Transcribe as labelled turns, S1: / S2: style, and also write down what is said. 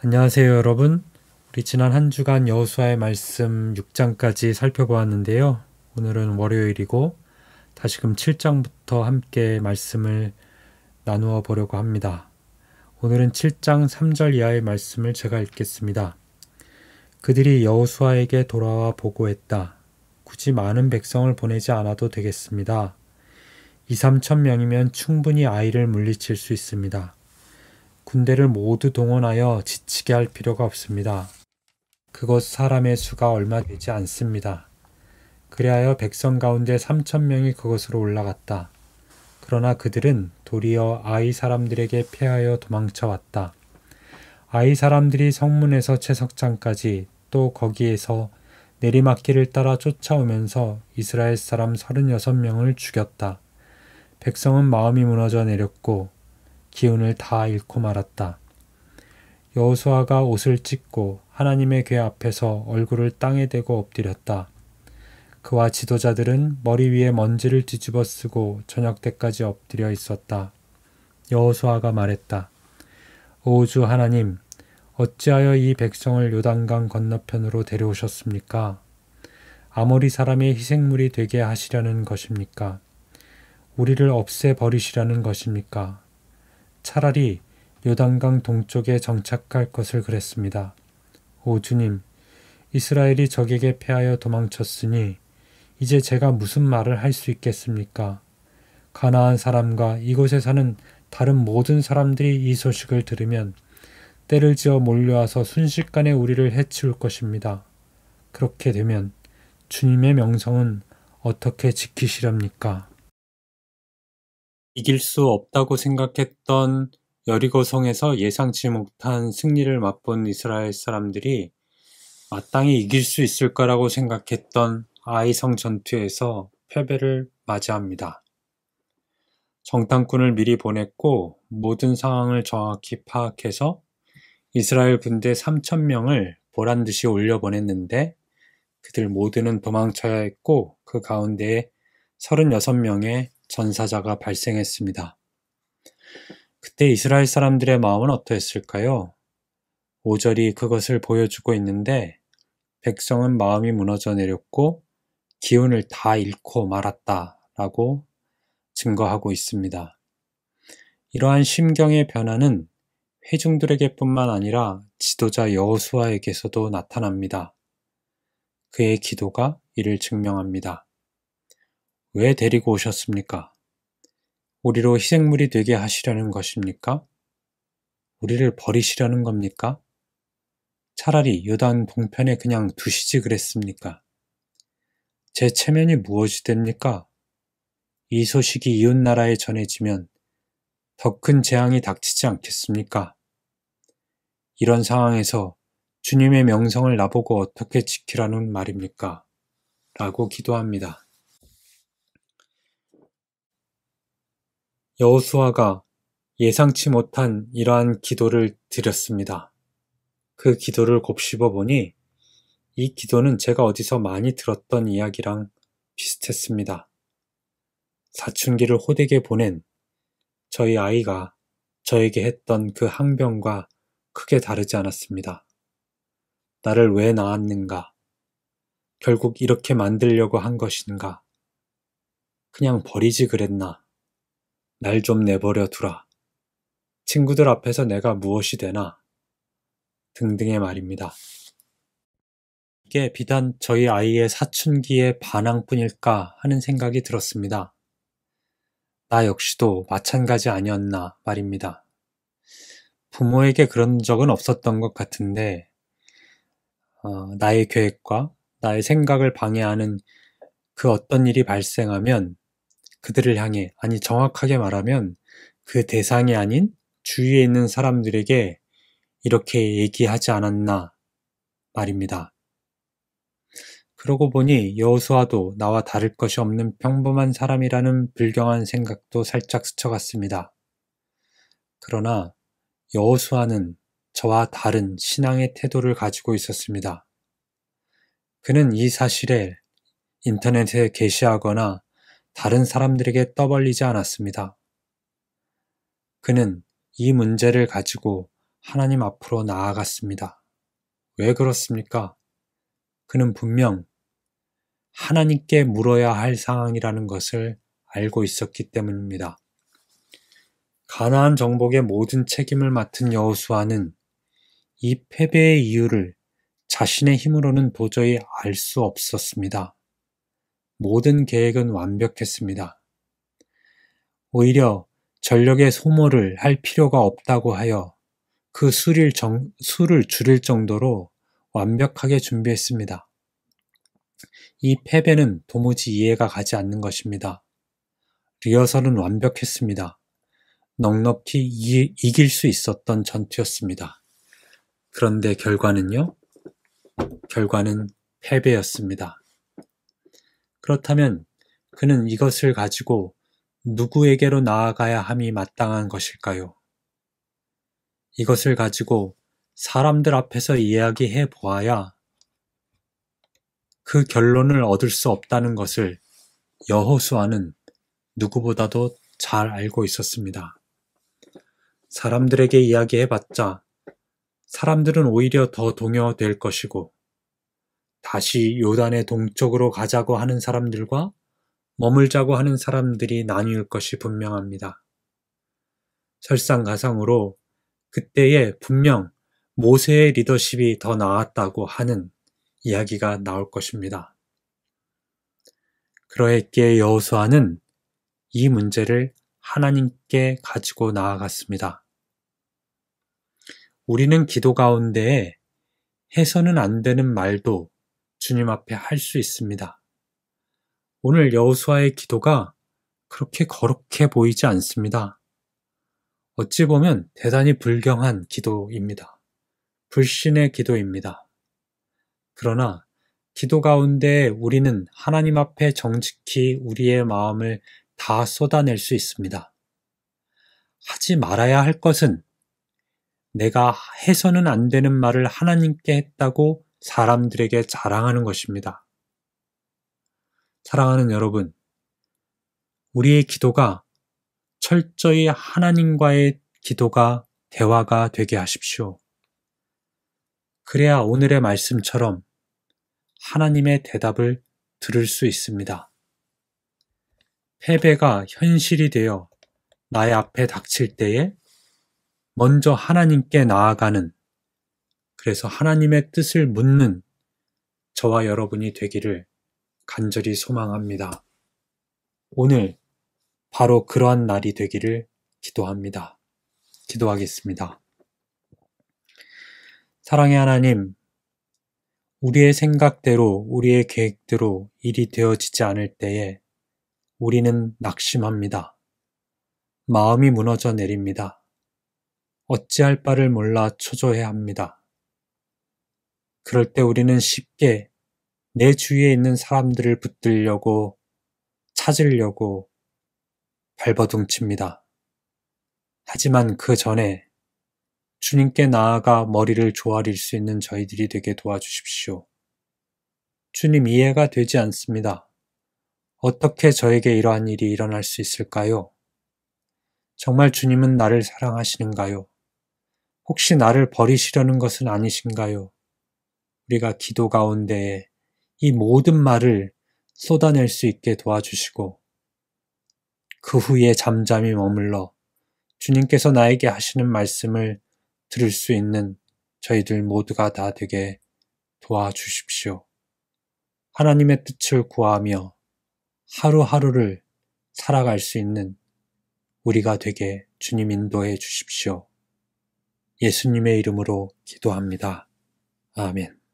S1: 안녕하세요, 여러분. 우리 지난 한 주간 여호수아의 말씀 6장까지 살펴보았는데요. 오늘은 월요일이고 다시금 7장부터 함께 말씀을 나누어 보려고 합니다. 오늘은 7장 3절 이하의 말씀을 제가 읽겠습니다. 그들이 여호수아에게 돌아와 보고했다. 굳이 많은 백성을 보내지 않아도 되겠습니다. 2~3천 명이면 충분히 아이를 물리칠 수 있습니다. 군대를 모두 동원하여 지치게 할 필요가 없습니다. 그곳 사람의 수가 얼마 되지 않습니다. 그리하여 백성 가운데 3,000명이 그곳으로 올라갔다. 그러나 그들은 도리어 아이 사람들에게 패하여 도망쳐 왔다. 아이 사람들이 성문에서 채석장까지 또 거기에서 내리막길을 따라 쫓아오면서 이스라엘 사람 36명을 죽였다. 백성은 마음이 무너져 내렸고 기운을 다 잃고 말았다. 여호수아가 옷을 찢고 하나님의 궤 앞에서 얼굴을 땅에 대고 엎드렸다. 그와 지도자들은 머리 위에 먼지를 뒤집어 쓰고 저녁 때까지 엎드려 있었다. 여호수아가 말했다. 오 주 하나님, 어찌하여 이 백성을 요단강 건너편으로 데려오셨습니까? 아모리 사람의 희생물이 되게 하시려는 것입니까? 우리를 없애버리시려는 것입니까? 차라리 요단강 동쪽에 정착할 것을 그랬습니다. 오 주님, 이스라엘이 적에게 패하여 도망쳤으니 이제 제가 무슨 말을 할 수 있겠습니까? 가나안 사람과 이곳에 사는 다른 모든 사람들이 이 소식을 들으면 때를 지어 몰려와서 순식간에 우리를 해치울 것입니다. 그렇게 되면 주님의 명성은 어떻게 지키시렵니까? 이길 수 없다고 생각했던 여리고성에서 예상치 못한 승리를 맛본 이스라엘 사람들이 마땅히 이길 수 있을 거라고 생각했던 아이성 전투에서 패배를 맞이합니다. 정탐꾼을 미리 보냈고 모든 상황을 정확히 파악해서 이스라엘 군대 3,000명을 보란듯이 올려보냈는데 그들 모두는 도망쳐야 했고 그 가운데에 36명의 전사자가 발생했습니다. 그때 이스라엘 사람들의 마음은 어떠했을까요? 5절이 그것을 보여주고 있는데 백성은 마음이 무너져 내렸고 기운을 다 잃고 말았다라고 증거하고 있습니다. 이러한 심경의 변화는 회중들에게뿐만 아니라 지도자 여호수아에게서도 나타납니다. 그의 기도가 이를 증명합니다. 왜 데리고 오셨습니까? 우리로 희생물이 되게 하시려는 것입니까? 우리를 버리시려는 겁니까? 차라리 요단 동편에 그냥 두시지 그랬습니까? 제 체면이 무엇이 됩니까? 이 소식이 이웃나라에 전해지면 더 큰 재앙이 닥치지 않겠습니까? 이런 상황에서 주님의 명성을 나보고 어떻게 지키라는 말입니까? 라고 기도합니다. 여호수아가 예상치 못한 이러한 기도를 드렸습니다. 그 기도를 곱씹어 보니 이 기도는 제가 어디서 많이 들었던 이야기랑 비슷했습니다. 사춘기를 호되게 보낸 저희 아이가 저에게 했던 그 항변과 크게 다르지 않았습니다. 나를 왜 낳았는가? 결국 이렇게 만들려고 한 것인가? 그냥 버리지 그랬나? 날 좀 내버려 두라. 친구들 앞에서 내가 무엇이 되나? 등등의 말입니다. 이게 비단 저희 아이의 사춘기의 반항뿐일까 하는 생각이 들었습니다. 나 역시도 마찬가지 아니었나 말입니다. 부모에게 그런 적은 없었던 것 같은데 나의 계획과 나의 생각을 방해하는 그 어떤 일이 발생하면 그들을 향해, 아니 정확하게 말하면 그 대상이 아닌 주위에 있는 사람들에게 이렇게 얘기하지 않았나 말입니다. 그러고 보니 여호수아도 나와 다를 것이 없는 평범한 사람이라는 불경한 생각도 살짝 스쳐갔습니다. 그러나 여호수아는 저와 다른 신앙의 태도를 가지고 있었습니다. 그는 이 사실을 인터넷에 게시하거나 다른 사람들에게 떠벌리지 않았습니다. 그는 이 문제를 가지고 하나님 앞으로 나아갔습니다. 왜 그렇습니까? 그는 분명 하나님께 물어야 할 상황이라는 것을 알고 있었기 때문입니다. 가나안 정복의 모든 책임을 맡은 여호수아는 이 패배의 이유를 자신의 힘으로는 도저히 알 수 없었습니다. 모든 계획은 완벽했습니다. 오히려 전력의 소모를 할 필요가 없다고 하여 그 수를 줄일 정도로 완벽하게 준비했습니다. 이 패배는 도무지 이해가 가지 않는 것입니다. 리허설은 완벽했습니다. 넉넉히 이길 수 있었던 전투였습니다. 그런데 결과는요? 결과는 패배였습니다. 그렇다면 그는 이것을 가지고 누구에게로 나아가야 함이 마땅한 것일까요? 이것을 가지고 사람들 앞에서 이야기해 보아야 그 결론을 얻을 수 없다는 것을 여호수아는 누구보다도 잘 알고 있었습니다. 사람들에게 이야기해봤자 사람들은 오히려 더 동요될 것이고 다시 요단의 동쪽으로 가자고 하는 사람들과 머물자고 하는 사람들이 나뉠 것이 분명합니다. 설상가상으로 그때에 분명 모세의 리더십이 더 나았다고 하는 이야기가 나올 것입니다. 그러했기에 여호수아는 이 문제를 하나님께 가지고 나아갔습니다. 우리는 기도 가운데에 해서는 안 되는 말도 주님 앞에 할 수 있습니다. 오늘 여호수아의 기도가 그렇게 거룩해 보이지 않습니다. 어찌 보면 대단히 불경한 기도입니다. 불신의 기도입니다. 그러나 기도 가운데 우리는 하나님 앞에 정직히 우리의 마음을 다 쏟아낼 수 있습니다. 하지 말아야 할 것은 내가 해서는 안 되는 말을 하나님께 했다고 사람들에게 자랑하는 것입니다. 사랑하는 여러분, 우리의 기도가 철저히 하나님과의 기도가 대화가 되게 하십시오. 그래야 오늘의 말씀처럼 하나님의 대답을 들을 수 있습니다. 패배가 현실이 되어 나의 앞에 닥칠 때에 먼저 하나님께 나아가는, 그래서 하나님의 뜻을 묻는 저와 여러분이 되기를 간절히 소망합니다. 오늘 바로 그러한 날이 되기를 기도합니다. 기도하겠습니다. 사랑의 하나님, 우리의 생각대로, 우리의 계획대로 일이 되어지지 않을 때에 우리는 낙심합니다. 마음이 무너져 내립니다. 어찌할 바를 몰라 초조해합니다. 그럴 때 우리는 쉽게 내 주위에 있는 사람들을 붙들려고, 찾으려고 발버둥칩니다. 하지만 그 전에 주님께 나아가 머리를 조아릴 수 있는 저희들이 되게 도와주십시오. 주님, 이해가 되지 않습니다. 어떻게 저에게 이러한 일이 일어날 수 있을까요? 정말 주님은 나를 사랑하시는가요? 혹시 나를 버리시려는 것은 아니신가요? 우리가 기도 가운데에 이 모든 말을 쏟아낼 수 있게 도와주시고 그 후에 잠잠히 머물러 주님께서 나에게 하시는 말씀을 들을 수 있는 저희들 모두가 다 되게 도와주십시오. 하나님의 뜻을 구하며 하루하루를 살아갈 수 있는 우리가 되게 주님 인도해 주십시오. 예수님의 이름으로 기도합니다. 아멘.